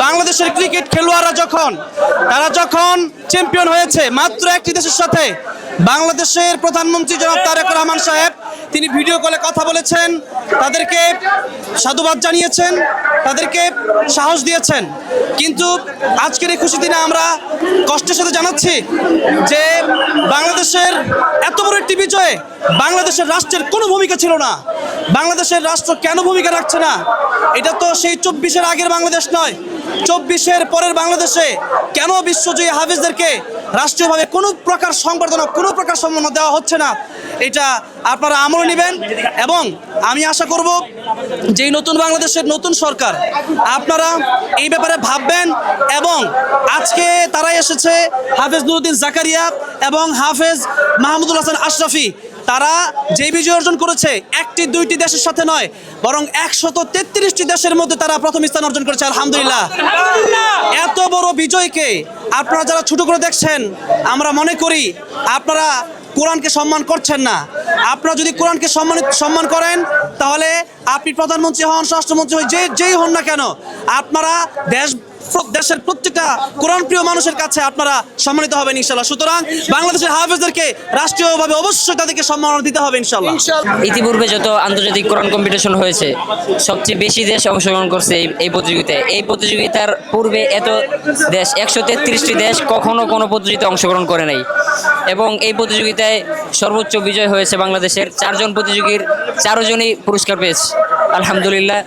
বাংলাদেশের ক্রিকেট খেলোয়াড়রা তারা যখন চ্যাম্পিয়ন হয়েছে মাত্র একটি দেশের সাথে, বাংলাদেশের প্রধানমন্ত্রী জনাব তারেক রহমান সাহেব তিনি ভিডিও কলে কথা বলেছেন, তাদেরকে সাধুবাদ জানিয়েছেন, তাদেরকে সাহস দিয়েছেন। কিন্তু আজকের এই খুশি দিনে আমরা কষ্টের সাথে জানাচ্ছি যে বাংলাদেশের এত বড় একটি বিজয়ে বাংলাদেশের রাষ্ট্রের কোনো ভূমিকা ছিল না। বাংলাদেশের রাষ্ট্র কেন ভূমিকা রাখছে না? এটা তো সেই 24-এর আগের বাংলাদেশ নয়। 24-এর পরের বাংলাদেশে কেন বিশ্বজয়ী হাফেজদেরকে রাষ্ট্রীয়ভাবে কোনো প্রকার সংবর্ধনা, কোনো প্রকার সম্মাননা দেওয়া হচ্ছে না? এটা আপনারা আমল নেবেন এবং আমি আশা করব যে নতুন বাংলাদেশের নতুন সরকার আপনারা এই ব্যাপারে ভাববেন। এবং আজকে তারাই এসেছে হাফেজ নুরুদ্দিন জাকারিয়া এবং হাফেজ মাহমুদুল হাসান আশরাফি, তারা যে বিজয় অর্জন করেছে একটি দুইটি দেশের সাথে নয়, বরং 133টি দেশের মধ্যে তারা প্রথম স্থান অর্জন করেছে। আলহামদুলিল্লাহ। এত বড় বিজয়কে আপনারা যারা ছোট করে দেখছেন, আমরা মনে করি আপনারা কোরআনকে সম্মান করছেন না। আপনারা যদি কোরআনকে সম্মান করেন, তাহলে আপনি প্রধানমন্ত্রী হন, স্বরাষ্ট্রমন্ত্রী হন, যেই হন না কেন, আপনারা দেশের প্রত্যেকটা কোরআন প্রিয় মানুষের কাছে আপনারা সম্মানিত হবেন ইনশাআল্লাহ। সুতরাং বাংলাদেশের হাফেজদেরকে রাষ্ট্রীয়ভাবে অবশ্যই তাদেরকে সম্মাননা দিতে হবে ইনশাআল্লাহ। ইতিপূর্বে যত আন্তর্জাতিক কোরআন কম্পিটিশন হয়েছে, সবচেয়ে বেশি দেশ অংশগ্রহণ করছে এই প্রতিযোগিতায়। এই প্রতিযোগিতার পূর্বে এত দেশ, 133টি দেশ কখনো কোনো প্রতিযোগিতায় অংশগ্রহণ করে নাই। এবং এই প্রতিযোগিতায় সর্বোচ্চ বিজয় হয়েছে বাংলাদেশের। 4 জন প্রতিযোগীর 4 জনই পুরস্কার পেয়েছে। আলহামদুলিল্লাহ।